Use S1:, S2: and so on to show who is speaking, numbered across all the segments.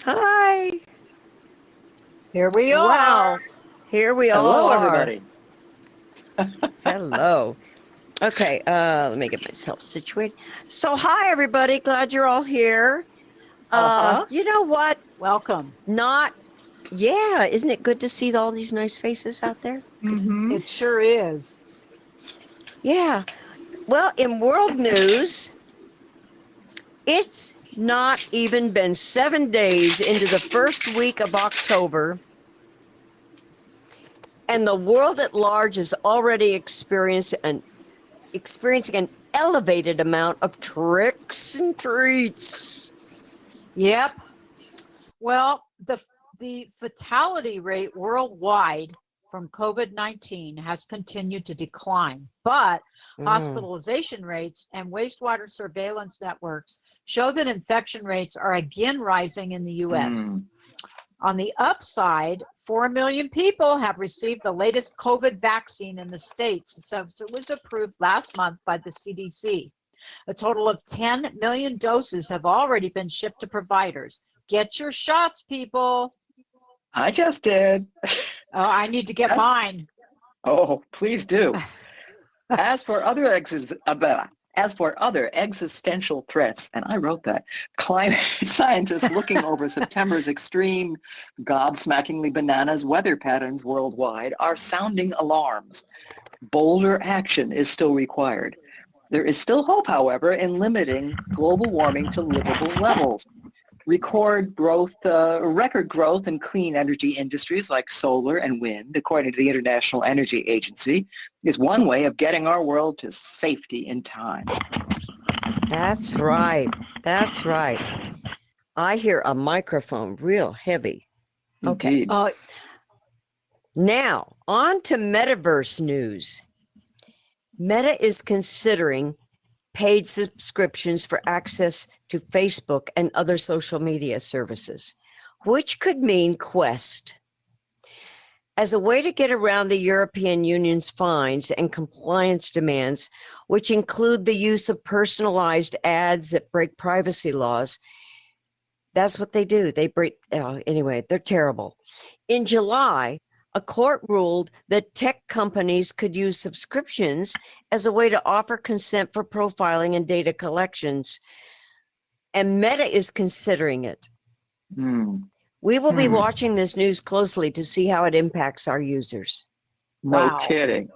S1: Hi.
S2: Here we
S1: Wow.
S2: are.
S1: Here we all
S3: Hello,
S1: are.
S3: everybody.
S1: Hello. Okay, let me get myself situated. So hi everybody, glad you're all here.
S3: Uh-huh.
S1: You know what?
S2: Welcome.
S1: Isn't it good to see all these nice faces out there?
S3: Mm-hmm.
S2: It sure is.
S1: Yeah. Well, in world news, it's not even been 7 days into the first week of October, and the world at large is already experiencing an elevated amount of tricks and treats.
S2: Yep. Well, the fatality rate worldwide from COVID-19 has continued to decline, but hospitalization rates and wastewater surveillance networks show that infection rates are again rising in the US. On the upside, 4 million people have received the latest COVID vaccine in the States since it was approved last month by the CDC. A total of 10 million doses have already been shipped to providers. Get your shots, people.
S3: I just did.
S2: Oh, I need to get
S3: As-
S2: mine.
S3: Oh, please do. As for other existential threats, and I wrote that, climate scientists looking over September's extreme, gobsmackingly bananas weather patterns worldwide are sounding alarms. Bolder action is still required. There is still hope, however, in limiting global warming to livable levels. Record growth in clean energy industries like solar and wind, according to the International Energy Agency, is one way of getting our world to safety in time.
S1: That's right. That's right. I hear a microphone real heavy. Okay.
S3: Indeed.
S1: Now, on to metaverse news. Meta is considering paid subscriptions for access to Facebook and other social media services, which could mean Quest. As a way to get around the European Union's fines and compliance demands, which include the use of personalized ads that break privacy laws, that's what they do. They break, anyway, they're terrible. In July, a court ruled that tech companies could use subscriptions as a way to offer consent for profiling and data collections. And Meta is considering it. We will be watching this news closely to see how it impacts our users.
S3: No
S2: Wow.
S3: kidding.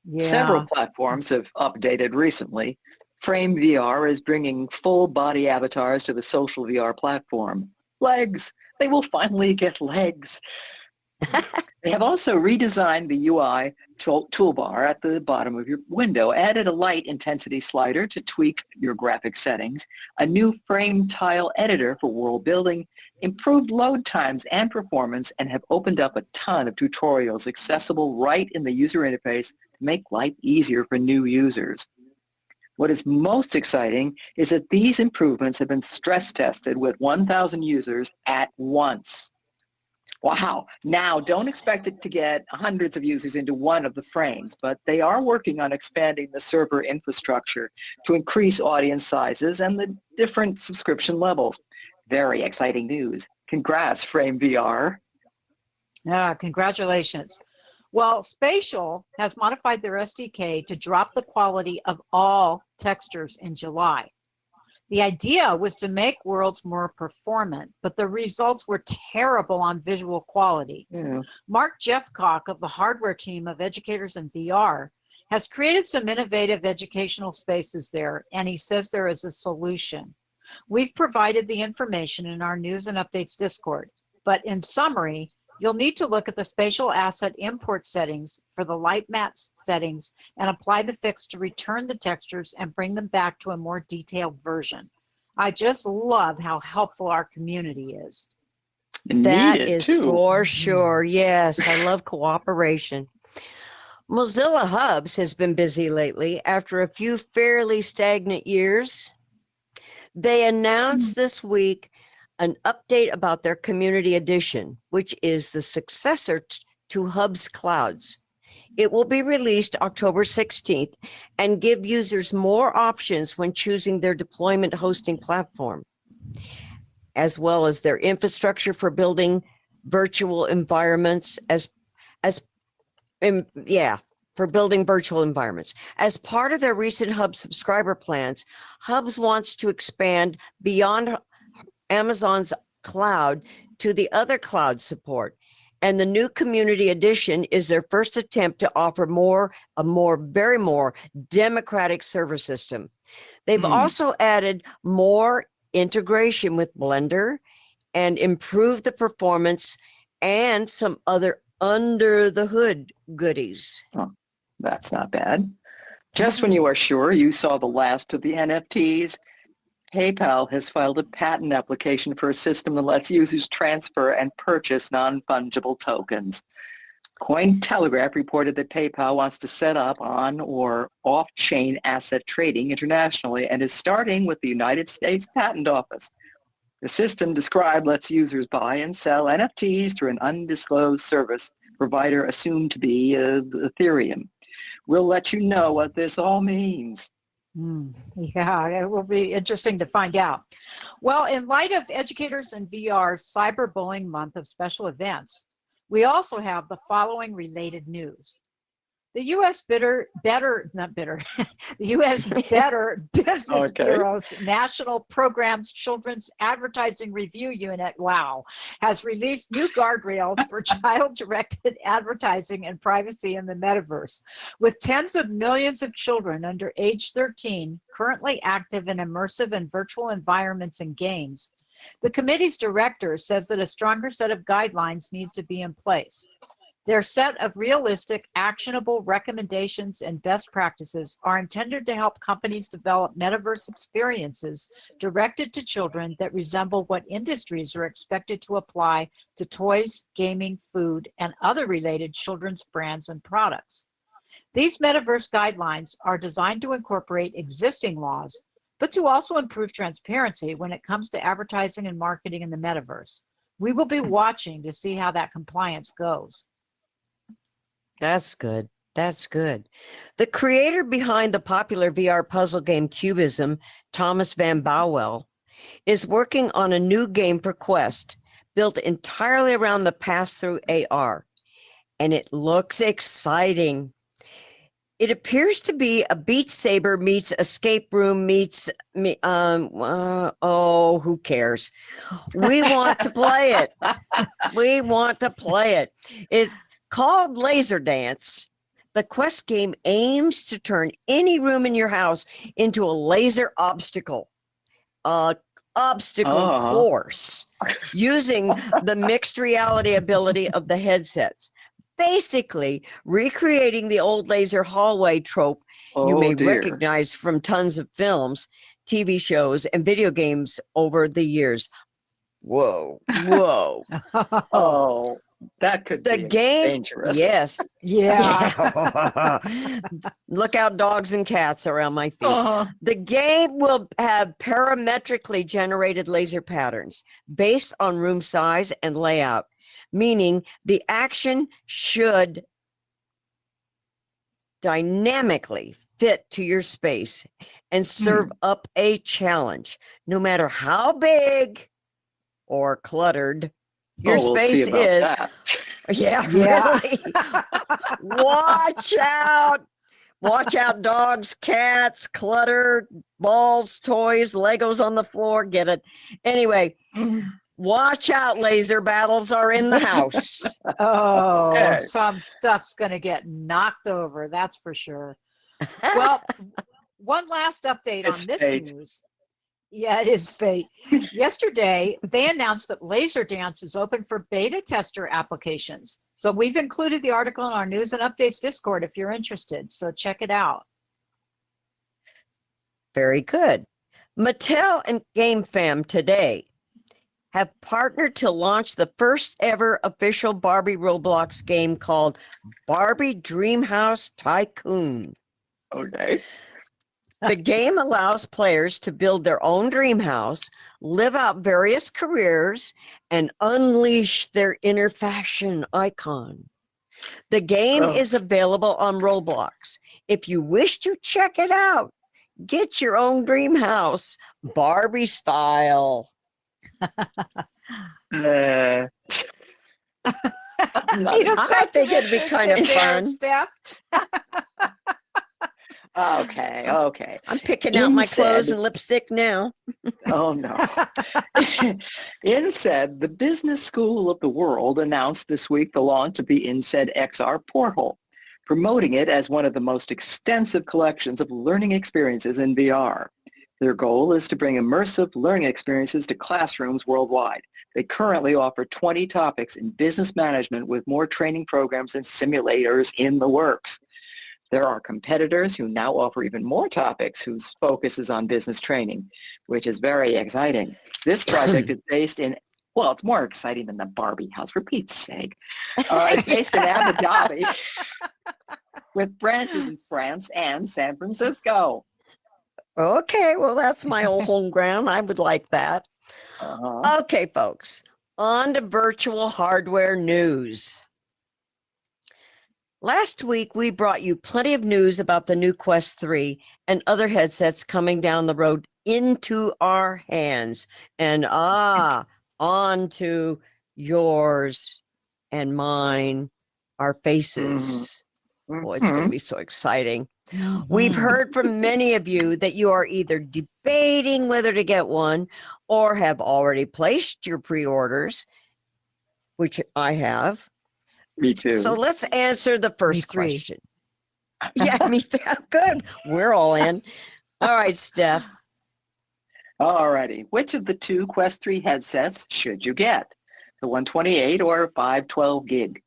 S2: Yeah.
S3: Several platforms have updated recently. Frame VR is bringing full body avatars to the social VR platform. Legs. They will finally get legs. They have also redesigned the UI toolbar at the bottom of your window, added a light intensity slider to tweak your graphic settings, a new frame tile editor for world building, improved load times and performance, and have opened up a ton of tutorials accessible right in the user interface to make life easier for new users. What is most exciting is that these improvements have been stress tested with 1,000 users at once. Wow. Now, don't expect it to get hundreds of users into one of the frames, but they are working on expanding the server infrastructure to increase audience sizes and the different subscription levels. Very exciting news. Congrats, Frame VR.
S2: Yeah, congratulations. Well, Spatial has modified their SDK to drop the quality of all textures in July. The idea was to make worlds more performant, but the results were terrible on visual quality.
S3: Yeah.
S2: Mark Jeffcock of the hardware team of Educators in VR has created some innovative educational spaces there, and he says there is a solution. We've provided the information in our news and updates Discord, but in summary, you'll need to look at the spatial asset import settings for the light matte settings and apply the fix to return the textures and bring them back to a more detailed version. I just love how helpful our community is.
S1: That
S3: Needed
S1: is
S3: too.
S1: for sure. Yes, I love cooperation. Mozilla Hubs has been busy lately after a few fairly stagnant years. They announced this week an update about their community edition, which is the successor to Hub's Clouds. It will be released October 16th and give users more options when choosing their deployment hosting platform. as well as their infrastructure for building virtual environments for building virtual environments. As part of their recent Hub subscriber plans, Hubs wants to expand beyond Amazon's cloud to the other cloud support. And the new community edition is their first attempt to offer a more democratic server system. They've also added more integration with Blender and improved the performance and some other under the hood goodies.
S3: Oh, that's not bad. Just when you are sure you saw the last of the NFTs, PayPal has filed a patent application for a system that lets users transfer and purchase non-fungible tokens. Cointelegraph reported that PayPal wants to set up on or off-chain asset trading internationally and is starting with the United States Patent Office. The system described lets users buy and sell NFTs through an undisclosed service provider assumed to be Ethereum. We'll let you know what this all means.
S2: Yeah, it will be interesting to find out. Well, in light of Educators in VR Cyberbullying Month of special events, we also have the following related news. The U.S. the U.S. Better Business Bureau's National Programs Children's Advertising Review Unit, has released new guardrails for child-directed advertising and privacy in the metaverse, with tens of millions of children under age 13 currently active in immersive and virtual environments and games. The committee's director says that a stronger set of guidelines needs to be in place. Their set of realistic, actionable recommendations and best practices are intended to help companies develop metaverse experiences directed to children that resemble what industries are expected to apply to toys, gaming, food, and other related children's brands and products. These metaverse guidelines are designed to incorporate existing laws, but to also improve transparency when it comes to advertising and marketing in the metaverse. We will be watching to see how that compliance goes.
S1: That's good. That's good. The creator behind the popular VR puzzle game Cubism, Thomas Van Bowell, is working on a new game for Quest, built entirely around the pass-through AR. And it looks exciting. It appears to be a Beat Saber meets Escape Room meets, who cares? We want to play it. We want to play it. It's called Laser Dance. The Quest game aims to turn any room in your house into a laser obstacle course using the mixed reality ability of the headsets. Basically, recreating the old laser hallway trope you may recognize from tons of films, TV shows, and video games over the years. Whoa.
S3: Oh, that could be dangerous.
S1: Yes.
S2: Yeah.
S1: Look out, dogs and cats around my feet. The game will have parametrically generated laser patterns based on room size and layout, meaning the action should dynamically fit to your space and serve up a challenge, no matter how big or cluttered your space is. Yeah, really. Watch out. Watch out, dogs, cats, clutter, balls, toys, Legos on the floor. Get it. Anyway, watch out. Laser battles are in the house.
S2: Some stuff's going to get knocked over. That's for sure. Well, one last update on this news. Yeah, it is fate. Yesterday, they announced that Laser Dance is open for beta tester applications. So we've included the article in our News and Updates Discord if you're interested. So check it out.
S1: Very good. Mattel and GameFam today have partnered to launch the first ever official Barbie Roblox game called Barbie Dreamhouse Tycoon.
S3: Okay.
S1: The game allows players to build their own dream house, live out various careers, and unleash their inner fashion icon. The game is available on Roblox. If you wish to check it out, get your own dream house, Barbie style.
S3: Uh, I'm not
S2: You don't
S1: I
S2: sound
S1: think
S2: too
S1: it'd be kind of
S2: interested there,
S1: fun.
S2: Steph.
S3: okay.
S1: I'm picking out my clothes
S3: Instead,
S1: and lipstick now.
S3: oh no. Instead, the Business School of the World announced this week the launch of the INSEAD XR portal, promoting it as one of the most extensive collections of learning experiences in VR. Their goal is to bring immersive learning experiences to classrooms worldwide. They currently offer 20 topics in business management with more training programs and simulators in the works. There are competitors who now offer even more topics whose focus is on business training, which is very exciting. This project is based in, well, it's more exciting than the Barbie house, for Pete's sake. It's based in Abu Dhabi with branches in France and San Francisco.
S1: Okay, well, that's my old home ground. I would like that.
S3: Uh-huh.
S1: Okay, folks, on to virtual hardware news. Last week, we brought you plenty of news about the new Quest 3 and other headsets coming down the road into our hands. And onto yours and mine, our faces. Oh, it's going to be so exciting. We've heard from many of you that you are either debating whether to get one or have already placed your pre-orders, which I have.
S3: Me too.
S1: So let's answer the first
S2: Me three.
S1: question. Yeah, me too. Good. We're all in. All right, Steph.
S3: Alrighty. Which of the two Quest 3 headsets should you get? The 128 or 512 gig?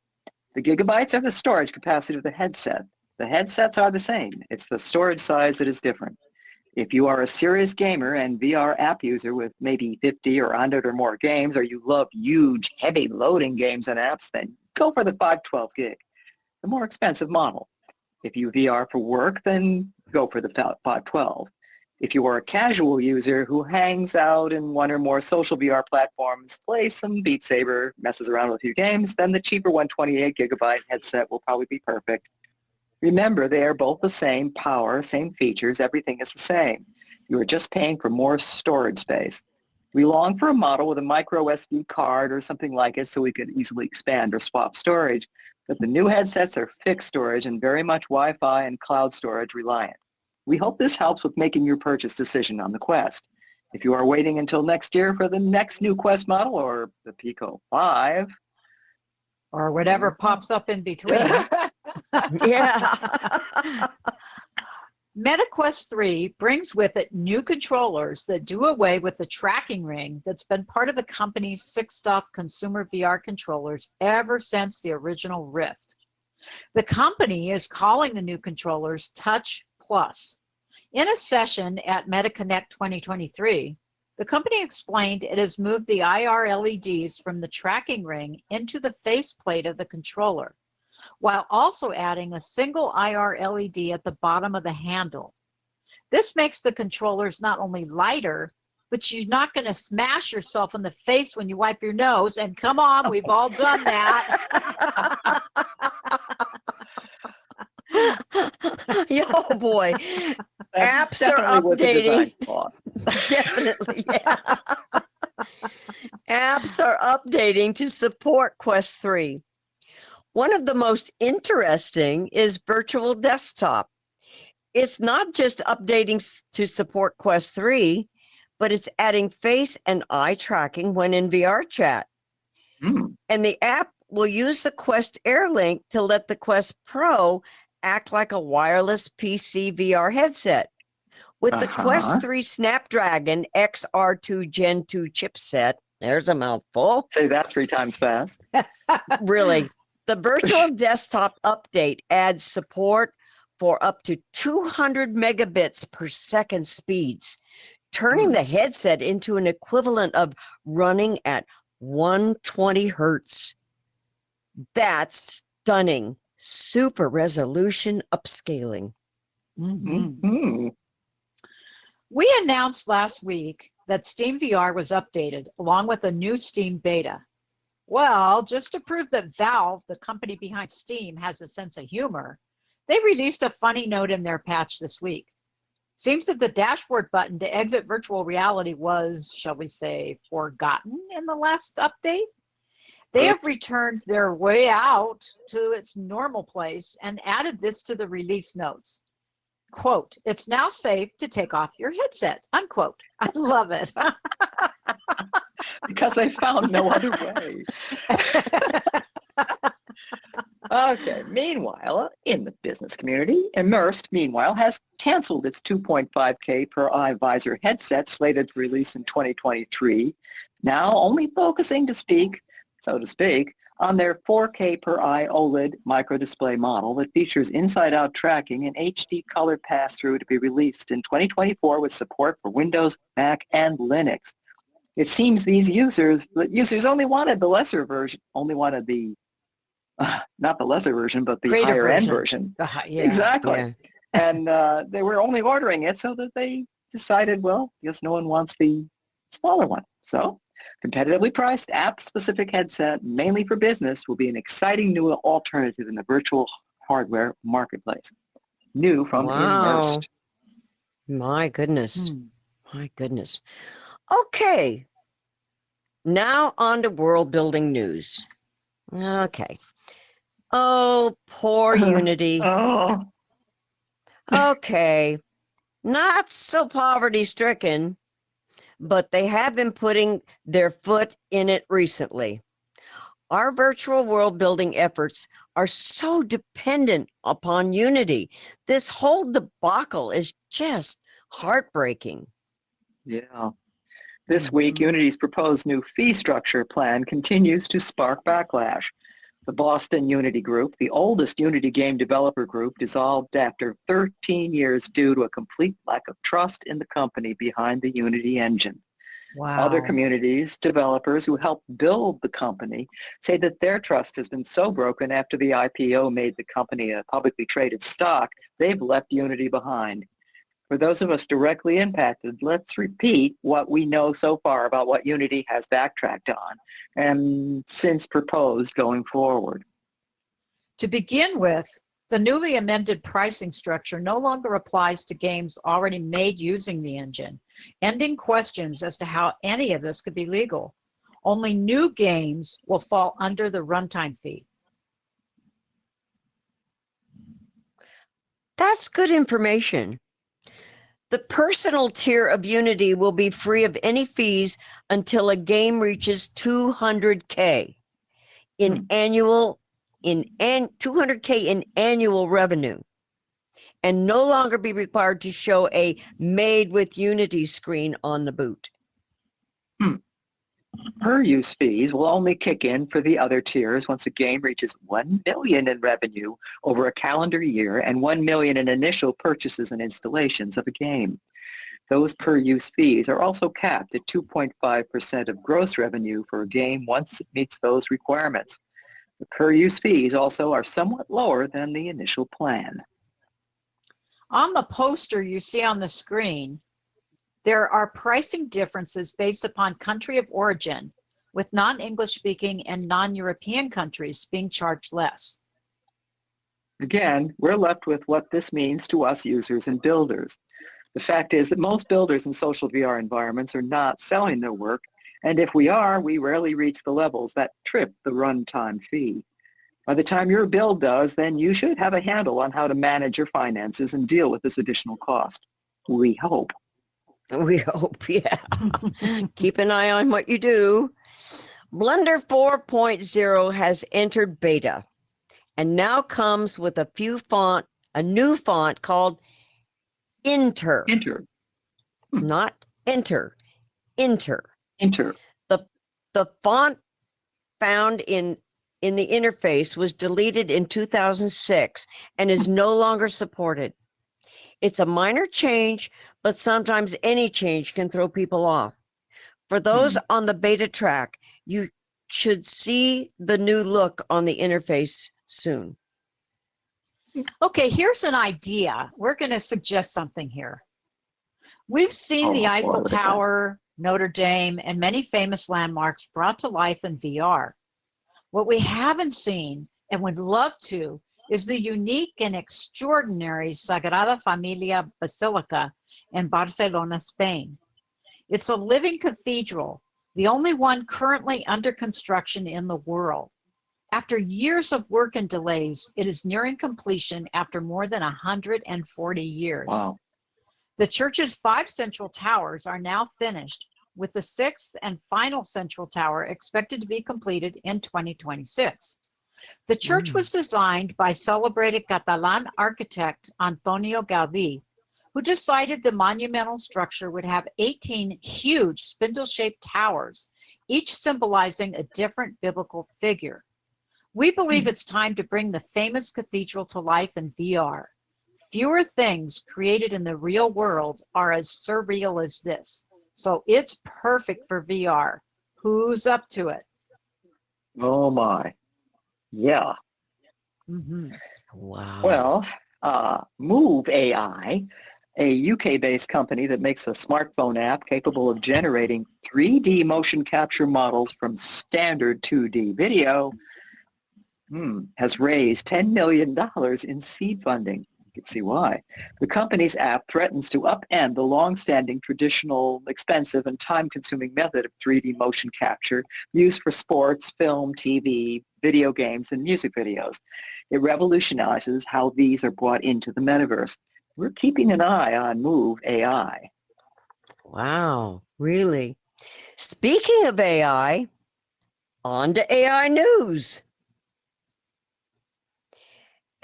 S3: The gigabytes are the storage capacity of the headset. The headsets are the same. It's the storage size that is different. If you are a serious gamer and VR app user with maybe 50 or 100 or more games, or you love huge, heavy loading games and apps, then go for the 512 gig, the more expensive model. If you VR for work, then go for the 512. If you are a casual user who hangs out in one or more social VR platforms, plays some Beat Saber, messes around with a few games, then the cheaper 128 gigabyte headset will probably be perfect. Remember, they are both the same power, same features, everything is the same. You are just paying for more storage space. We long for a model with a micro SD card or something like it so we could easily expand or swap storage, but the new headsets are fixed storage and very much Wi-Fi and cloud storage reliant. We hope this helps with making your purchase decision on the Quest. If you are waiting until next year for the next new Quest model or the Pico 5,
S2: Or whatever pops up in between.
S1: Yeah.
S2: MetaQuest 3 brings with it new controllers that do away with the tracking ring that's been part of the company's fixed-off consumer VR controllers ever since the original Rift. The company is calling the new controllers Touch Plus. In a session at MetaConnect 2023, the company explained it has moved the IR LEDs from the tracking ring into the faceplate of the controller, while also adding a single IR LED at the bottom of the handle. This makes the controllers not only lighter, but you're not going to smash yourself in the face when you wipe your nose. And come on, we've all done that.
S1: Oh boy.
S3: that's
S1: Apps are
S3: definitely what the design
S1: updating.
S3: thought.
S1: Definitely, yeah. Apps are updating to support Quest 3. One of the most interesting is Virtual Desktop. It's not just updating to support Quest 3, but it's adding face and eye tracking when in VR chat. And the app will use the Quest Air Link to let the Quest Pro act like a wireless PC VR headset. With the Quest 3 Snapdragon XR2 Gen 2 chipset, there's a mouthful.
S3: Say that 3 times fast.
S1: Really, the Virtual Desktop update adds support for up to 200 megabits per second speeds, turning the headset into an equivalent of running at 120 hertz. That's stunning. Super resolution upscaling.
S2: We announced last week that Steam VR was updated along with a new Steam beta. Well, just to prove that Valve, the company behind Steam, has a sense of humor, they released a funny note in their patch this week. Seems that the dashboard button to exit virtual reality was, shall we say, forgotten in the last update. They have returned their way out to its normal place and added this to the release notes. Quote, "It's now safe to take off your headset," unquote. I love it.
S3: Because they found no other way. Okay, meanwhile, in the business community, Immersed, meanwhile, has canceled its 2.5K per eye visor headset slated for release in 2023, now only focusing so to speak, on their 4K per eye OLED microdisplay model that features inside-out tracking and HD color pass-through to be released in 2024 with support for Windows, Mac, and Linux. It seems these users only wanted the lesser version, not the lesser version, but the
S2: Greater
S3: higher end
S2: version.
S3: version.
S2: Yeah.
S3: Exactly.
S1: Yeah.
S3: And they were only ordering it so that they decided, well, I guess no one wants the smaller one. So competitively priced app-specific headset, mainly for business, will be an exciting new alternative in the virtual hardware marketplace. New from
S1: Wow.
S3: Immersed.
S1: My goodness. My goodness. Okay. Now on to world building news. Okay. Oh, poor Unity.
S3: Oh.
S1: Okay. Not so poverty stricken, but they have been putting their foot in it recently. Our virtual world building efforts are so dependent upon Unity. This whole debacle is just heartbreaking.
S3: Yeah. This week, Unity's proposed new fee structure plan continues to spark backlash. The Boston Unity Group, the oldest Unity game developer group, dissolved after 13 years due to a complete lack of trust in the company behind the Unity engine.
S2: Wow.
S3: Other communities, developers who helped build the company, say that their trust has been so broken after the IPO made the company a publicly traded stock, they've left Unity behind. For those of us directly impacted, let's repeat what we know so far about what Unity has backtracked on and since proposed going forward.
S2: To begin with, the newly amended pricing structure no longer applies to games already made using the engine, ending questions as to how any of this could be legal. Only new games will fall under the runtime fee.
S1: That's good information. The personal tier of Unity will be free of any fees until a game reaches 200K in 200K in annual revenue, and no longer be required to show a made with Unity screen on the boot.
S3: Per-use fees will only kick in for the other tiers once a game reaches $1 million in revenue over a calendar year and $1 million in initial purchases and installations of a game. Those per-use fees are also capped at 2.5% of gross revenue for a game once it meets those requirements. The per-use fees also are somewhat lower than the initial plan.
S2: On the poster you see on the screen, there are pricing differences based upon country of origin, with non-English speaking and non-European countries being charged less.
S3: Again, we're left with what this means to us users and builders. The fact is that most builders in social VR environments are not selling their work, and if we are, we rarely reach the levels that trip the runtime fee. By the time your build does, then you should have a handle on how to manage your finances and deal with this additional cost. We hope.
S1: We hope, yeah. Keep an eye on what you do. Blender 4.0 has entered beta and now comes with a new font called Inter. Not Enter. Inter. The font found in the interface was deleted in 2006 and is no longer supported. It's a minor change, but sometimes any change can throw people off. For those on the beta track, you should see the new look on the interface soon.
S2: Okay, here's an idea. We're going to suggest something here. We've seen the Eiffel Tower, Notre Dame, and many famous landmarks brought to life in VR. What we haven't seen and would love to is the unique and extraordinary Sagrada Familia Basilica in Barcelona, Spain. It's a living cathedral, the only one currently under construction in the world. After years of work and delays, it is nearing completion after more than 140 years.
S3: Wow.
S2: The church's 5 central towers are now finished, with the 6th and final central tower expected to be completed in 2026. The church was designed by celebrated Catalan architect Antonio Gaudí, who decided the monumental structure would have 18 huge spindle-shaped towers, each symbolizing a different biblical figure. We believe it's time to bring the famous cathedral to life in VR. Fewer things created in the real world are as surreal as this, so it's perfect for VR. Who's up to it?
S3: Oh my. Yeah.
S2: Mm-hmm.
S1: Wow.
S3: Well, Move AI, a UK-based company that makes a smartphone app capable of generating 3D motion capture models from standard 2D video, has raised $10 million in seed funding. You can see why. The company's app threatens to upend the long-standing, traditional, expensive, and time-consuming method of 3D motion capture used for sports, film, TV, video games, and music videos. It revolutionizes how these are brought into the metaverse. We're keeping an eye on Move AI.
S1: Wow. Really? Speaking of AI, on to AI news.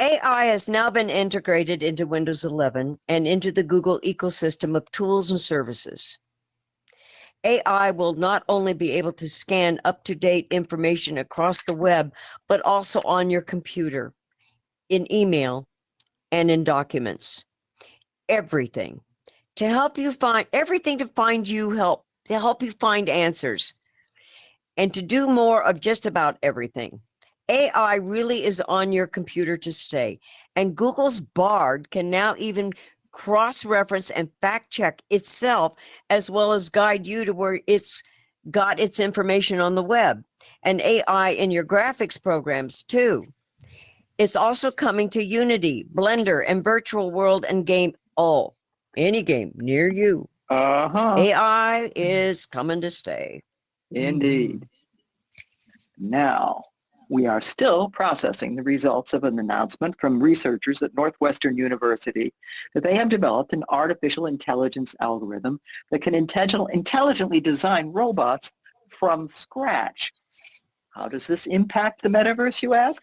S1: AI has now been integrated into Windows 11 and into the Google ecosystem of tools and services. AI will not only be able to scan up-to-date information across the web, but also on your computer, in email, and in documents. Everything. To help you find everything, to help you find answers, and to do more of just about everything. AI really is on your computer to stay, and Google's Bard can now even cross-reference and fact-check itself, as well as guide you to where it's got its information on the web, and AI in your graphics programs too. It's also coming to Unity, Blender, and Virtual World and game, any game near you. AI is coming to stay.
S3: Indeed. Now, we are still processing the results of an announcement from researchers at Northwestern University that they have developed an artificial intelligence algorithm that can intelligently design robots from scratch. How does this impact the metaverse, you ask?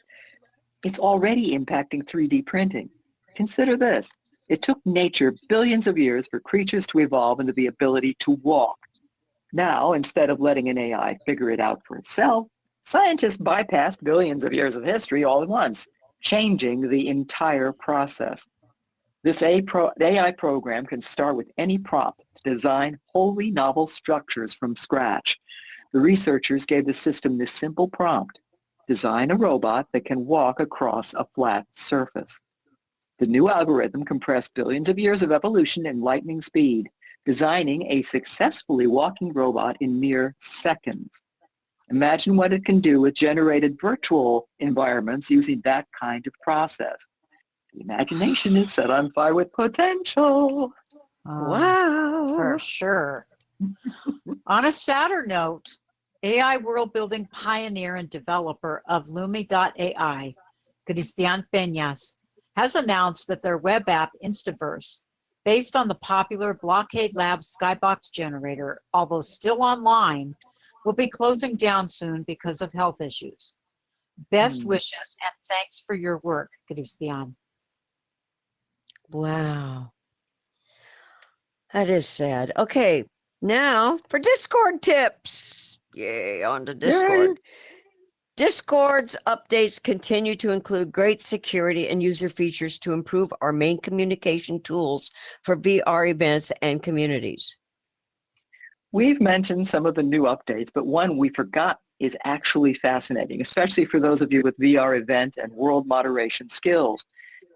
S3: It's already impacting 3D printing. Consider this. It took nature billions of years for creatures to evolve into the ability to walk. Now, instead of letting an AI figure it out for itself, scientists bypassed billions of years of history all at once, changing the entire process. This AI program can start with any prompt to design wholly novel structures from scratch. The researchers gave the system this simple prompt: design a robot that can walk across a flat surface. The new algorithm compressed billions of years of evolution in lightning speed, designing a successfully walking robot in mere seconds. Imagine what it can do with generated virtual environments using that kind of process. The imagination is set on fire with potential.
S1: Wow.
S2: For sure. On a sadder note, AI world-building pioneer and developer of Lumi.ai, Cristian Peñas, has announced that their web app, Instaverse, based on the popular Blockade Labs Skybox generator, although still online, will be closing down soon because of health issues. Best wishes and thanks for your work, Cristian.
S1: Wow. That is sad. Okay, now for Discord tips. Yay, on to Discord.
S3: Yay.
S1: Discord's updates continue to include great security and user features to improve our main communication tools for VR events and communities.
S3: We've mentioned some of the new updates, but one we forgot is actually fascinating, especially for those of you with VR event and world moderation skills.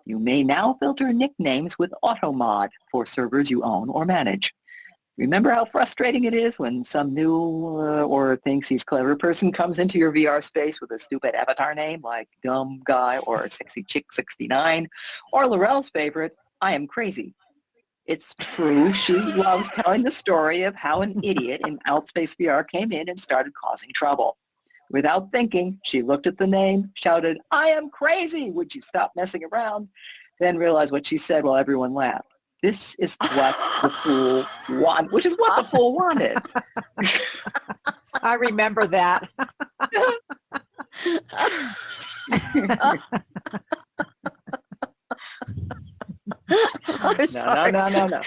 S3: You may now filter nicknames with AutoMod for servers you own or manage. Remember how frustrating it is when some new or thinks he's clever person comes into your VR space with a stupid avatar name like Dumb Guy or Sexy Chick 69, or Laurel's favorite, I Am Crazy. It's true. She loves telling the story of how an idiot in AltspaceVR came in and started causing trouble. Without thinking, she looked at the name, shouted, "I am crazy. Would you stop messing around?" Then realized what she said while everyone laughed. This is what the fool wanted, which is what the fool wanted.
S2: I remember that.
S1: I'm sorry.
S3: No.
S1: No,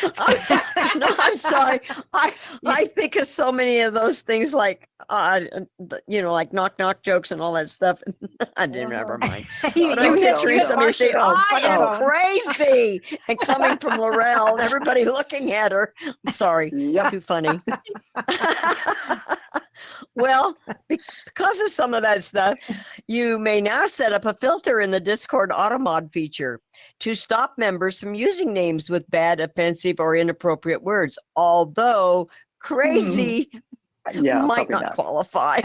S1: I'm sorry. I think of so many of those things like, like knock jokes and all that stuff. I didn't never mind.
S2: you,
S1: But
S2: you
S1: I'm
S2: hit,
S1: picturing
S2: you hit
S1: somebody saying,
S2: Marcia's
S1: "I
S2: funny
S1: am
S2: bone.
S1: crazy," and coming from Laurel, and everybody looking at her. Sorry,
S3: Yep.
S1: too funny. Well, because of some of that stuff, you may now set up a filter in the Discord AutoMod feature to stop members from using names with bad, offensive, or inappropriate words, although crazy
S3: Yeah,
S1: might
S3: probably
S1: not qualify.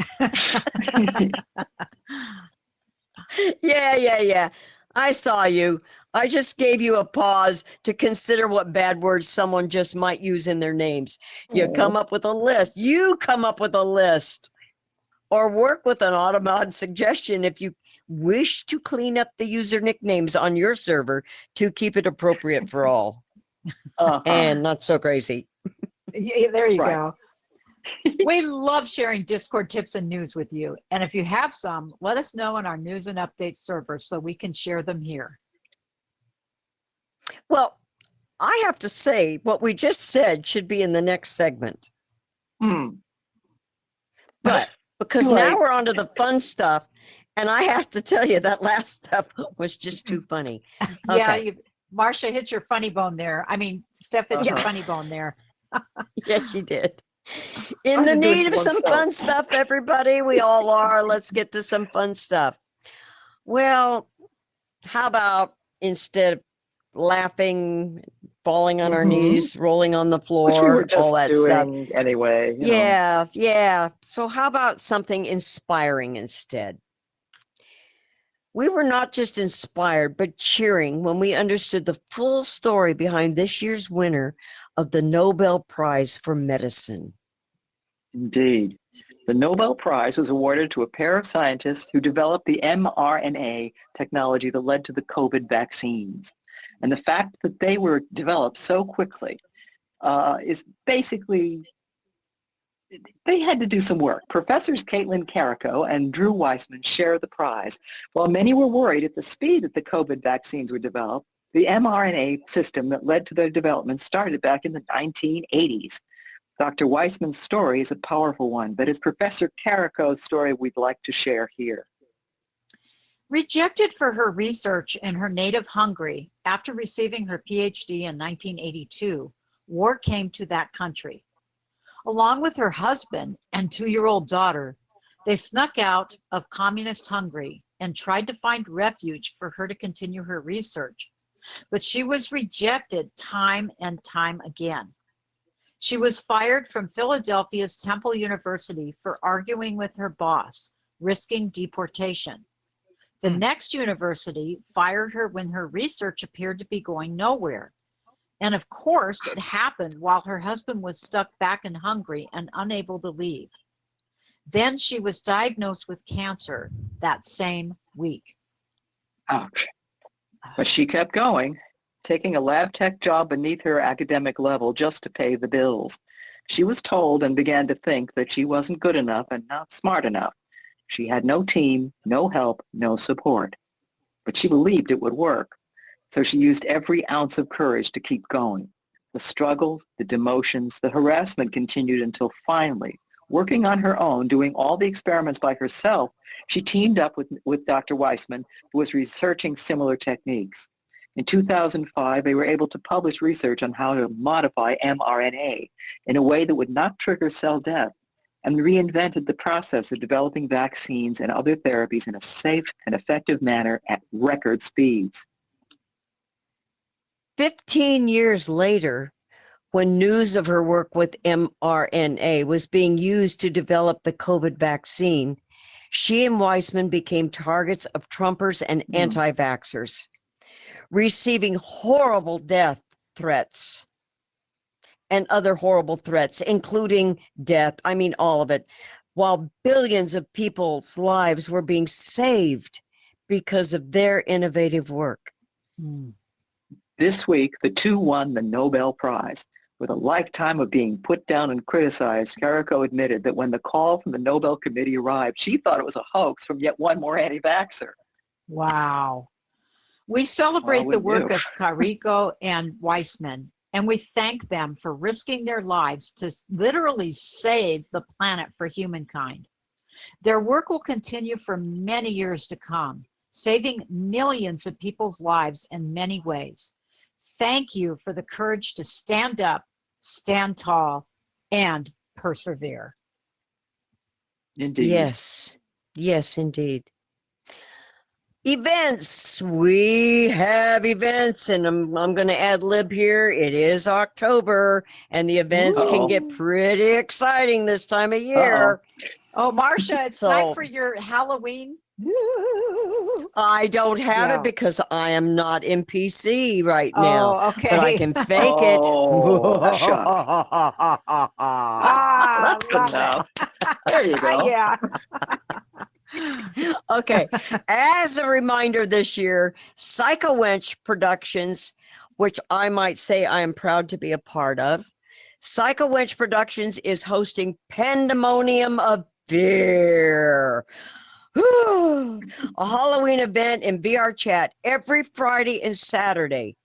S1: Yeah. I saw you. I just gave you a pause to consider what bad words someone just might use in their names. You come up with a list. You come up with a list. Or work with an AutoMod suggestion if you wish to clean up the user nicknames on your server to keep it appropriate for all. And not so crazy.
S2: Yeah, there you
S3: Right.
S2: go. We love sharing Discord tips and news with you. And if you have some, let us know on our news and updates server so we can share them here.
S1: Well, I have to say, what we just said should be in the next segment. But because now we're on to the fun stuff, and I have to tell you that last stuff was just too funny.
S2: Yeah, Marcia hit your funny bone there. I mean, Steph hit your
S3: Uh-huh.
S2: funny bone there.
S1: Yes, she did. In
S3: I
S1: the
S3: had to do it
S1: need
S3: to
S1: of some
S3: oneself.
S1: fun stuff, everybody. We all are. Let's get to some fun stuff. Well, how about instead of laughing, falling on our knees, rolling on the floor,
S3: Which we were just
S1: all that stuff.
S3: doing anyway. You know.
S1: Yeah. So how about something inspiring instead? We were not just inspired, but cheering when we understood the full story behind this year's winner of the Nobel Prize for Medicine.
S3: Indeed. The Nobel Prize was awarded to a pair of scientists who developed the mRNA technology that led to the COVID vaccines. And the fact that they were developed so quickly is basically, they had to do some work. Professors Caitlin Carrico and Drew Weissman share the prize. While many were worried at the speed that the COVID vaccines were developed, the mRNA system that led to their development started back in the 1980s. Dr. Weissman's story is a powerful one, but it's Professor Carrico's story we'd like to share here.
S2: Rejected for her research in her native Hungary after receiving her PhD in 1982, war came to that country. Along with her husband and 2-year-old daughter, they snuck out of communist Hungary and tried to find refuge for her to continue her research. But she was rejected time and time again. She was fired from Philadelphia's Temple University for arguing with her boss, risking deportation. The next university fired her when her research appeared to be going nowhere. And of course, it happened while her husband was stuck back in Hungary and unable to leave. Then she was diagnosed with cancer that same week.
S3: Ouch. But she kept going, taking a lab tech job beneath her academic level just to pay the bills. She was told and began to think that she wasn't good enough and not smart enough. She had no team, no help, no support. But she believed it would work. So she used every ounce of courage to keep going. The struggles, the demotions, the harassment continued until finally, working on her own, doing all the experiments by herself, she teamed up with Dr. Weissman, who was researching similar techniques. In 2005, they were able to publish research on how to modify mRNA in a way that would not trigger cell death, and reinvented the process of developing vaccines and other therapies in a safe and effective manner at record speeds.
S1: 15 years later, when news of her work with mRNA was being used to develop the COVID vaccine, she and Weissman became targets of Trumpers and anti-vaxxers, receiving horrible death threats and other horrible threats, including death. I mean, all of it, while billions of people's lives were being saved because of their innovative work.
S2: Hmm.
S3: This week, the two won the Nobel Prize. With a lifetime of being put down and criticized, Kariko admitted that when the call from the Nobel Committee arrived, she thought it was a hoax from yet one more anti-vaxxer.
S2: Wow. We celebrate the
S3: wouldn't
S2: work
S3: you?
S2: of Kariko and Weissman, and we thank them for risking their lives to literally save the planet for humankind. Their work will continue for many years to come, saving millions of people's lives in many ways. Thank you for the courage to stand up, stand tall, and persevere.
S3: Indeed.
S1: Yes. Yes, indeed. Events. We have events, and I'm going to ad lib here. It is October, and the events can get pretty exciting this time of year.
S2: Oh, Marcia, it's
S1: So-
S2: time for your Halloween.
S1: I don't have
S2: Yeah.
S1: it because I am not in PC right now,
S2: Oh, okay.
S1: but I can fake it.
S3: Oh, hush up.
S2: Ah,
S3: That's good
S2: love
S3: enough. There you go.
S2: Yeah.
S1: Okay. As a reminder this year, Psycho Wench Productions, which I might say I am proud to be a part of, Psycho Wench Productions is hosting Pandemonium of Fear, a Halloween event in VR chat every Friday and Saturday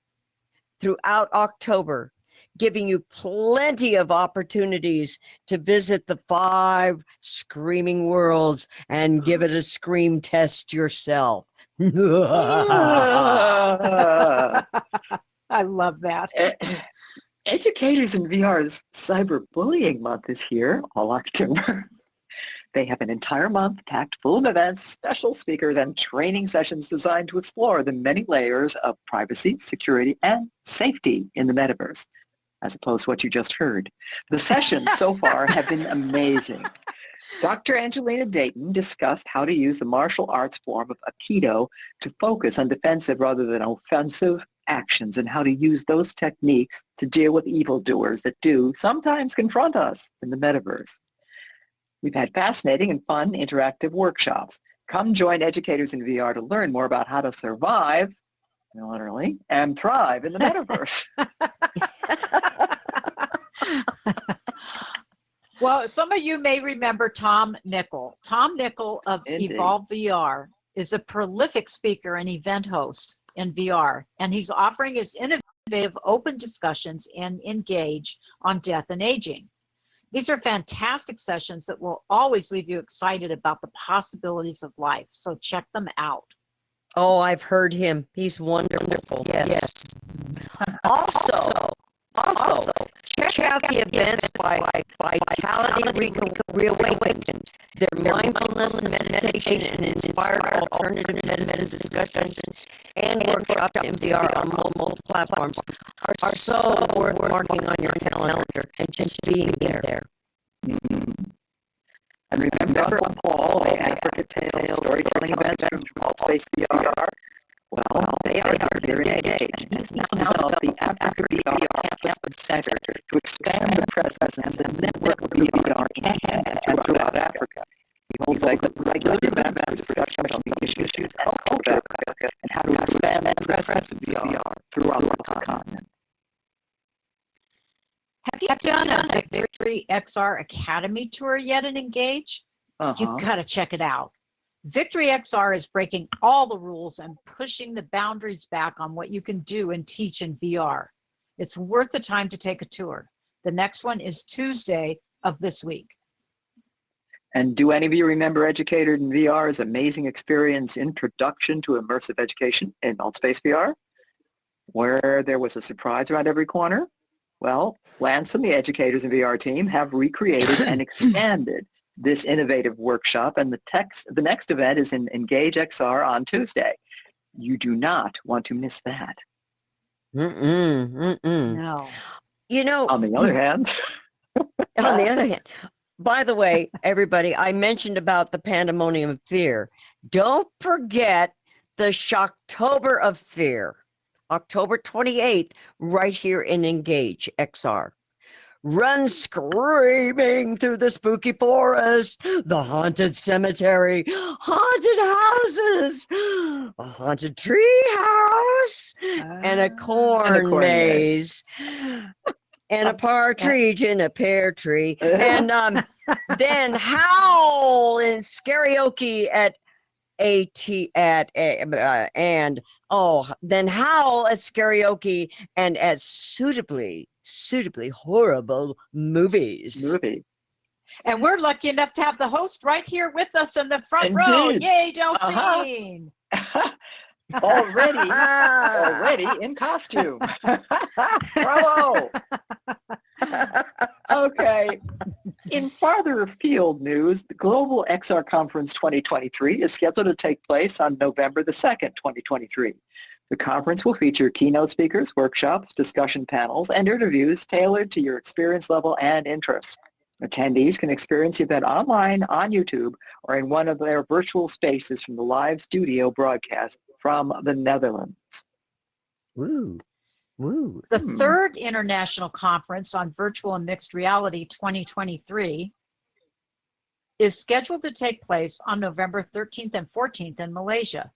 S1: throughout October, giving you plenty of opportunities to visit the 5 screaming worlds and give it a scream test yourself.
S2: I love that.
S3: Educators in VR's cyberbullying month is here, all October. They have an entire month packed full of events, special speakers, and training sessions designed to explore the many layers of privacy, security, and safety in the metaverse, as opposed to what you just heard. The sessions so far have been amazing. Dr. Angelina Dayton discussed how to use the martial arts form of Aikido to focus on defensive rather than offensive actions, and how to use those techniques to deal with evildoers that do sometimes confront us in the metaverse. We've had fascinating and fun interactive workshops. Come join educators in VR to learn more about how to survive, literally, and thrive in the metaverse.
S2: Well, some of you may remember Tom Nickel. Tom Nickel of
S3: Indeed.
S2: Evolve VR is a prolific speaker and event host in VR, and he's offering his innovative open discussions in Engage on death and aging. These are fantastic sessions that will always leave you excited about the possibilities of life, so check them out.
S1: Oh, I've heard him. He's wonderful. Yes. Also, check out the events by Vitality Reawakened. Their mindfulness and meditation and inspired alternative medicine discussions and workshops in VR on multiple platforms are so worth marking on your calendar and just being there.
S3: And remember Paul, the Africa Tales storytelling events from AltspaceVR? Well, they are here in Engage, and he's now developed the Africa VR Campus Center to expand the presence and the network of VR in Canada and throughout Africa. He holds regular events and discussions on the issues and culture of Africa and how to expand the presence of VR throughout the continent.
S2: Have you done a Victory XR Academy tour yet in Engage? You've got to check it out. Victory XR is breaking all the rules and pushing the boundaries back on what you can do and teach in VR. It's worth the time to take a tour. The next one is Tuesday of this week.
S3: And do any of you remember Educator in VR's amazing experience Introduction to Immersive Education in AltspaceVR, where there was a surprise around every corner? Well, Lance and the Educators in VR team have recreated and expanded this innovative workshop, and the next event is in Engage XR on Tuesday. You do not want to miss that.
S2: No.
S1: You know,
S3: On the other hand,
S1: by the way, everybody, I mentioned about the Pandemonium of Fear. Don't forget the Shocktober of Fear, October 28th, right here in Engage XR. run screaming through the spooky forest, the haunted cemetery, haunted houses, a haunted tree house, and a corn
S3: corn
S1: maze, and a partridge in a pear tree, and then howl in karaoke at then howl at karaoke and at suitably horrible movies.
S2: And we're lucky enough to have the host right here with us in the front row.
S3: Indeed.
S2: Yay, Delphine!
S3: already in costume. Bravo. Okay. In farther field news, the Global XR Conference 2023 is scheduled to take place on November the 2nd, 2023. The conference will feature keynote speakers, workshops, discussion panels, and interviews tailored to your experience level and interests. Attendees can experience the event online, on YouTube, or in one of their virtual spaces from the live studio broadcast from the Netherlands.
S1: Woo. Woo.
S2: The third International Conference on Virtual and Mixed Reality 2023 is scheduled to take place on November 13th and 14th in Malaysia.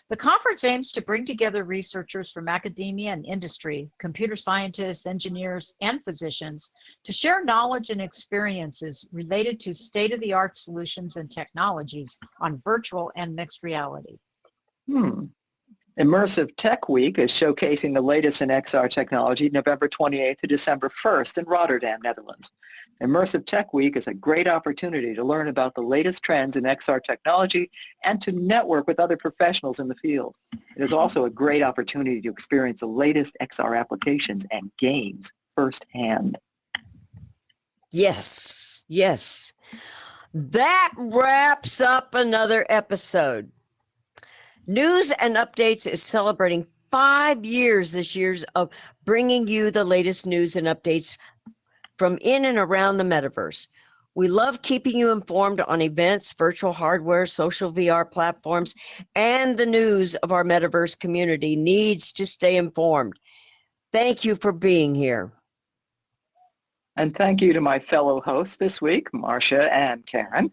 S2: The conference aims to bring together researchers from academia and industry, computer scientists, engineers, and physicians to share knowledge and experiences related to state-of-the-art solutions and technologies on virtual and mixed reality.
S3: Immersive Tech Week is showcasing the latest in XR technology November 28th to December 1st in Rotterdam, Netherlands. Immersive Tech Week is a great opportunity to learn about the latest trends in XR technology and to network with other professionals in the field. It is also a great opportunity to experience the latest XR applications and games firsthand.
S1: Yes, yes. That wraps up another episode. News and Updates is celebrating 5 years this year of bringing you the latest news and updates from in and around the metaverse. We love keeping you informed on events, virtual hardware, social VR platforms, and the news of our metaverse community needs to stay informed. Thank you for being here.
S3: And thank you to my fellow hosts this week, Marcia and Karen,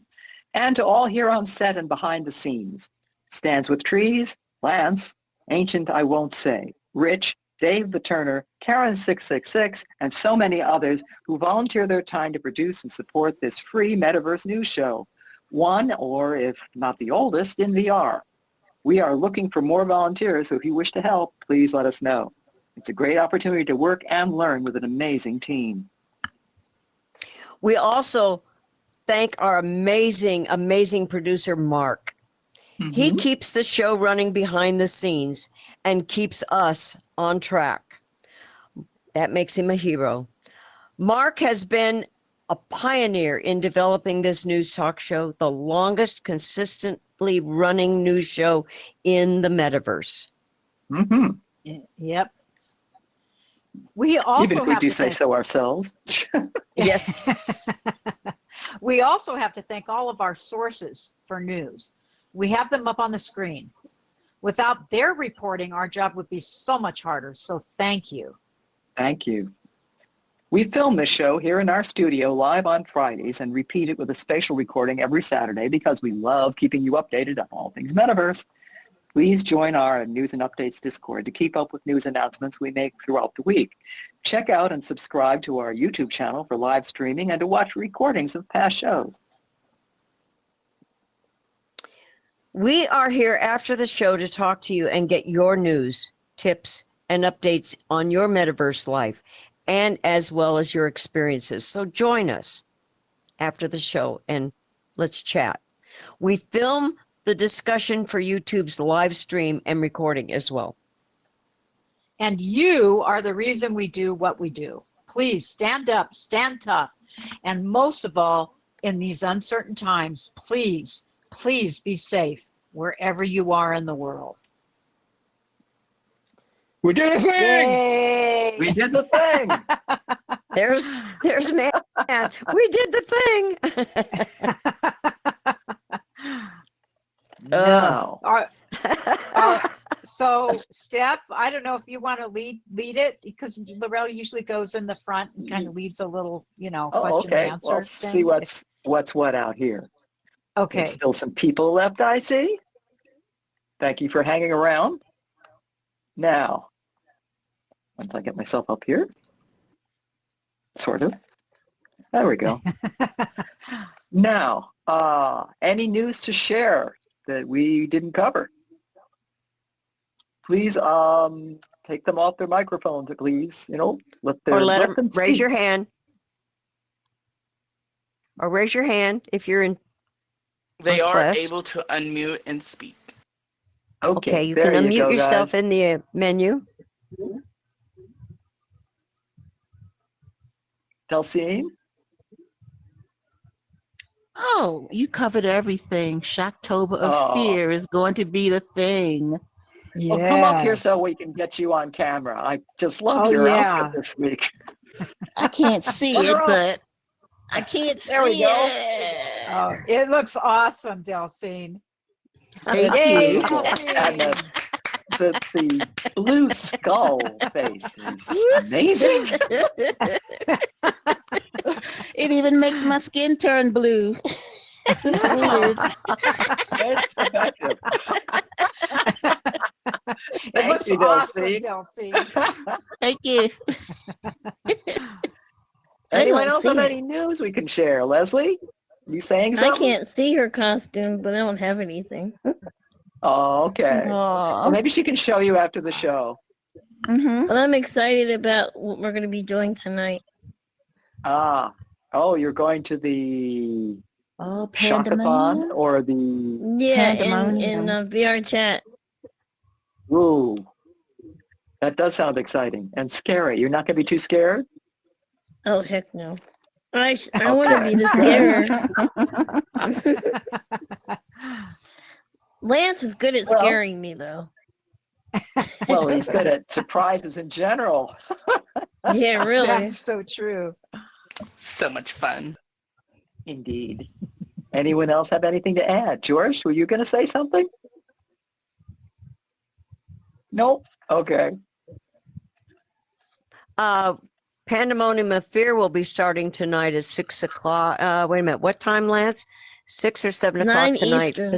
S3: and to all here on set and behind the scenes. Stands with Trees, Lance, Ancient I Won't Say, Rich, Dave the Turner, Karen666, and so many others who volunteer their time to produce and support this free Metaverse news show, one, or if not the oldest, in VR. We are looking for more volunteers, so if you wish to help, please let us know. It's a great opportunity to work and learn with an amazing team.
S1: We also thank our amazing, amazing producer, Mark. He keeps the show running behind the scenes and keeps us on track. That makes him a hero. Mark has been a pioneer in developing this news talk show, the longest consistently running news show in the metaverse.
S2: Yep. We also
S3: even if we do say so ourselves.
S1: Yes.
S2: We also have to thank all of our sources for news. We have them up on the screen. Without their reporting, our job would be so much harder. So thank you.
S3: Thank you. We film this show here in our studio live on Fridays and repeat it with a spatial recording every Saturday because we love keeping you updated on all things metaverse. Please join our News and Updates Discord to keep up with news announcements we make throughout the week. Check out and subscribe to our YouTube channel for live streaming and to watch recordings of past shows.
S1: We are here after the show to talk to you and get your news, tips, and updates on your metaverse life, and as well as your experiences. So join us after the show and let's chat. We film the discussion for YouTube's live stream and recording as well.
S2: And you are the reason we do what we do. Please stand up, stand tough, and most of all, in these uncertain times, please be safe wherever you are in the world.
S3: We did a thing!
S2: Yay!
S3: We did the thing!
S1: There's man. We did the thing.
S3: No.
S2: So, Steph, I don't know if you want to lead it because Lorel usually goes in the front and kind of leads a little,
S3: Oh,
S2: question
S3: okay.
S2: and answer
S3: Well, see
S2: thing.
S3: what's what out here.
S2: Okay.
S3: There's still some people left, I see. Thank you for hanging around. Now, once I get myself up here, sort of. There we go. Now, any news to share that we didn't cover? Please take them off their microphones, please. Let them
S1: raise
S3: speak.
S1: your hand. Or raise your hand if you're in.
S4: They are
S1: Quest.
S4: able to unmute and speak.
S1: Okay, you
S3: there
S1: can unmute
S3: go,
S1: yourself
S3: guys.
S1: in the menu.
S3: Delcine?
S5: Oh, you covered everything. Shocktober of
S3: Oh.
S5: Fear is going to be the thing.
S3: Well, come up here so
S2: Yes.
S3: we can get you on camera. I just love
S2: Oh,
S3: your
S2: yeah.
S3: outfit this week.
S5: I can't see
S3: Let
S5: it,
S3: her up.
S5: but I can't
S3: There we
S5: see
S3: go.
S5: it.
S2: Oh, it looks awesome, Delcine.
S5: Thank
S2: Yay,
S5: you.
S3: And
S2: Delcine.
S3: the blue skull face is amazing.
S5: It even makes my skin turn blue. It's weird.
S3: It's effective.
S2: It
S3: Thank
S2: looks
S3: you,
S2: awesome,
S3: Delcine.
S2: Delcine.
S5: Thank you.
S3: Anyone
S6: don't
S3: else
S6: see
S3: have
S6: it.
S3: any news we can share? Leslie, you saying
S6: I
S3: something?
S6: can't see her costume, but I don't have anything.
S3: Oh, okay. Well,
S5: Aww.
S3: maybe she can show you after the show.
S5: Mm-hmm.
S6: But I'm excited about what we're going to be doing tonight.
S3: Oh, you're going to the
S5: Oh,
S3: Shockathon
S5: pandemonium.
S3: or the
S6: Yeah, in
S5: Pandemonium.
S6: VR chat.
S3: Ooh, that does sound exciting and scary. You're not going to be too scared?
S6: Oh heck no! I want to be the scarer. Lance is good at
S3: Well-
S6: scaring me though.
S3: Well, he's good at surprises in general.
S6: Yeah, really.
S2: That's so true.
S4: So much fun.
S3: Indeed. Anyone else have anything to add? George, were you going to say something? Nope. Okay.
S1: Pandemonium of Fear will be starting tonight at 6 o'clock. Wait a minute. What time, Lance? 6 or 7 o'clock
S6: 9
S1: tonight.
S6: Eastern.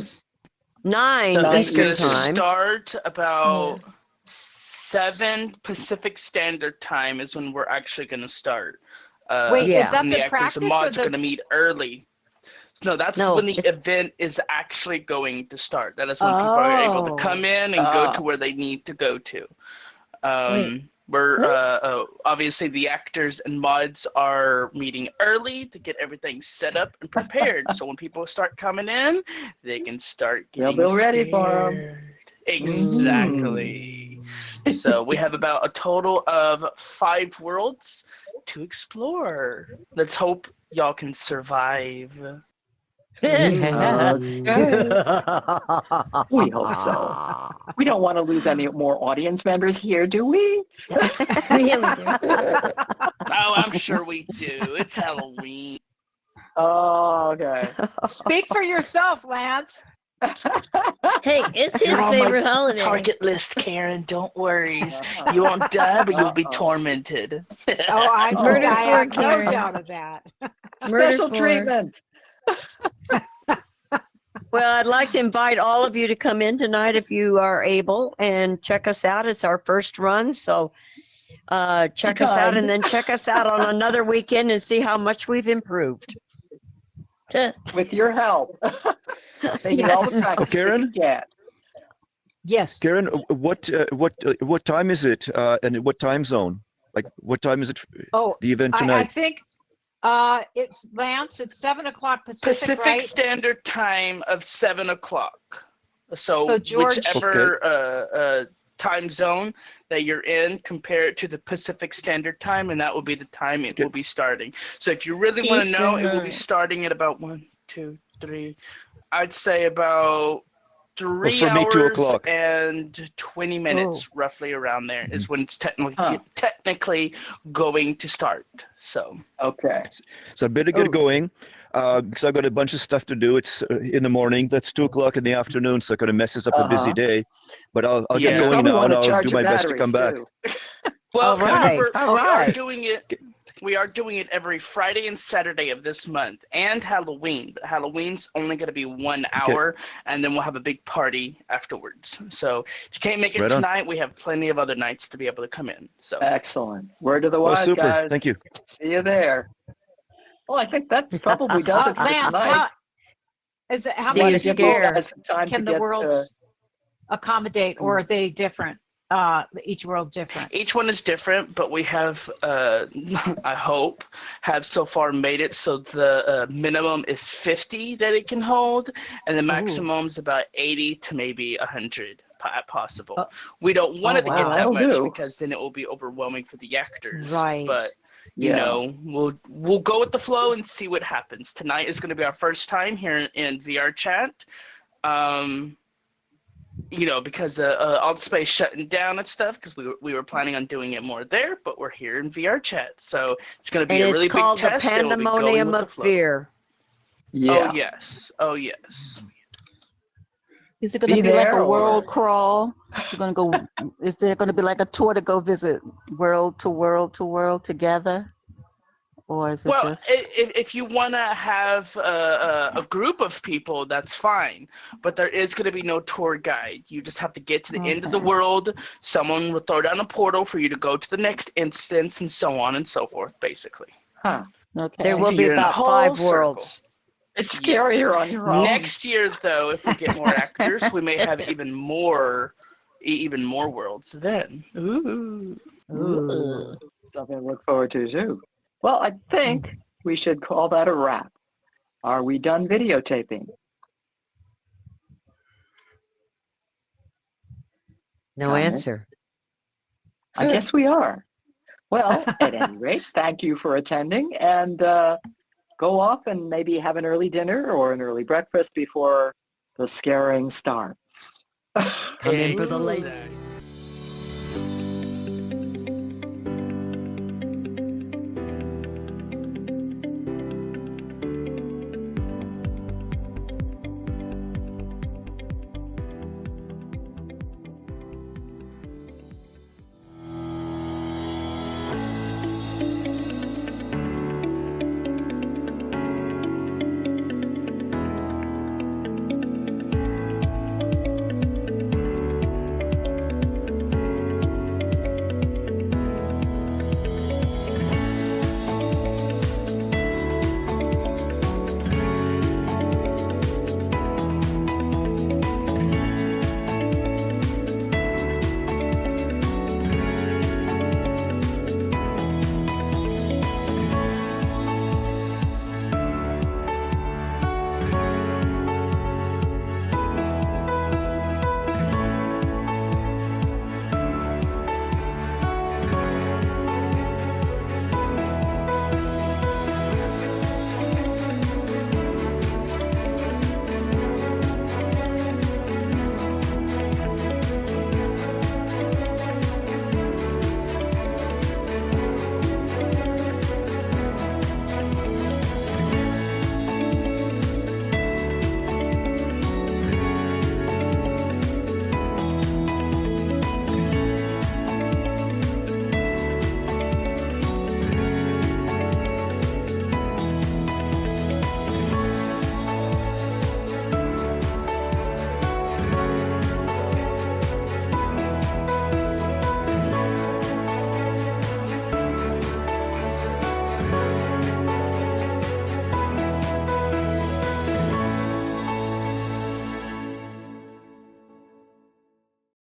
S1: 9
S4: So it's
S1: Eastern
S4: going to
S1: time.
S4: start about
S6: Yeah.
S4: 7 Pacific Standard Time is when we're actually going to start.
S2: Wait,
S1: Yeah.
S2: is that
S4: and
S2: the
S4: actors
S2: practice
S4: and
S2: or
S4: mods are
S2: the?
S4: going to meet early. No, that's
S1: No,
S4: when the
S1: it's-
S4: event is actually going to start. That is when people are able to come in and go to where they need to go to.
S6: Wait,
S4: We're
S6: what?
S4: obviously the actors and mods are meeting early to get everything set up and prepared. So when people start coming in, they can start
S3: They'll
S4: getting
S3: be ready for 'em.
S4: scared. Exactly. So we have about a total of 5 worlds to explore. Let's hope y'all can survive.
S3: We hope so. We don't want to lose any more audience members here, do we?
S6: Yeah, we do.
S4: Oh, I'm sure we do. It's Halloween.
S3: Oh, okay.
S2: Speak for yourself, Lance.
S6: Hey, it's his
S4: You're on
S6: favorite
S4: my
S6: holiday.
S4: target list, Karen. Don't worry. You won't die, but you'll be tormented.
S2: Oh, I
S3: Murder
S2: have
S6: for
S2: no
S6: Karen.
S2: doubt of that.
S3: Special
S6: for-
S3: treatment.
S1: Well, I'd like to invite all of you to come in tonight if you are able and check us out. It's our first run, so check us out and then check us out on another weekend and see how much we've improved.
S3: With your help. Taking all the practice they
S7: Karen?
S3: can get.
S2: Yes.
S7: Karen, what time is it, and what time zone? Like, what time is it?
S2: Oh,
S7: The event
S2: I
S7: tonight.
S2: think it's Lance. It's 7 o'clock Pacific,
S4: Pacific
S2: right?
S4: Standard Time of 7 o'clock. So,
S2: So, George-
S4: whichever time zone that you're in, compare it to the Pacific Standard Time, and that will be the time it will be starting. So if you really want to know,
S6: Eastern
S4: it will be
S6: Time.
S4: starting at about 1, 2, 3. I'd say about 3
S7: for me,
S4: hours
S7: 2 o'clock.
S4: and 20 minutes, roughly around there, is when it's technically going to start. So
S3: Okay.
S7: So I better get going. because I've got a bunch of stuff to do. It's in the morning. That's 2 o'clock in the afternoon, so it kind of messes up a busy day. But I'll get
S4: Yeah.
S7: going
S3: Probably
S7: now, and
S3: wanna
S7: I'll
S3: charge
S7: do
S3: your
S7: my best to come back.
S3: batteries, too.
S4: Well,
S1: All right,
S4: remember,
S1: all
S4: we are
S1: right.
S4: doing it. We are doing it every Friday and Saturday of this month, and Halloween. But Halloween's only going to be 1 hour, and then we'll have a big party afterwards. So if you can't make it
S7: Right on.
S4: tonight, we have plenty of other nights to be able to come in. So
S3: Excellent. Word to the
S7: Oh,
S3: wise,
S7: super.
S3: guys.
S7: Thank you.
S3: See you there. Well, I think that probably does it for
S2: Lance,
S3: tonight.
S2: how
S1: See
S3: Wanna
S1: you
S2: many
S3: give
S2: people
S3: these
S1: scared.
S3: guys some time
S2: can
S3: to
S2: the
S3: get
S2: worlds accommodate, or are they different? Each world different.
S4: each one is different, but we have, I hope, have so far made it so the minimum is 50 that it can hold, and the maximum's about 80 to maybe 100 possible. We don't want it to get
S2: wow.
S4: that
S3: That'll
S4: much
S3: do.
S4: because then it will be overwhelming for the actors.
S2: Right.
S4: But you
S3: Yeah.
S4: know, we'll go with the flow and see what happens. Tonight is going to be our first time here in VR chat. You know, because AltspaceVR shutting down and stuff, because we were planning on doing it more there, but we're here in VR chat, so it's going to be
S1: And
S4: a
S1: it's
S4: really big
S1: called the
S4: test. And we'll be going
S1: pandemonium
S4: with the
S1: of
S4: flow.
S1: fear.
S3: Yeah.
S4: Oh yes, oh yes.
S5: Is it going to
S3: Be
S5: be like
S3: there
S5: a
S3: or-
S5: world crawl? You're going to go. Is there going to be like a tour to go visit world to world to world together, or is it
S4: Well,
S5: just?
S4: if you want to have a group of people, that's fine. But there is going to be no tour guide. You just have to get to the end of the
S5: Okay.
S4: world. Someone will throw down a portal for you to go to the next instance, and so on and so forth, basically.
S3: Huh.
S5: Okay.
S1: There will
S4: So
S1: be
S4: you're in a
S1: about
S4: whole
S1: 5
S4: circle.
S1: worlds.
S3: It's scarier on your own.
S4: Next year, though, if we get more actors, we may have even more worlds then. Ooh.
S5: Ooh.
S3: Something to look forward to, too. Well, I think we should call that a wrap. Are we done videotaping?
S1: No
S3: Comment?
S1: answer.
S3: I guess we are. Well, at any rate, thank you for attending, and go off and maybe have an early dinner or an early breakfast before the scaring starts.
S1: Come in for the late
S4: Exactly.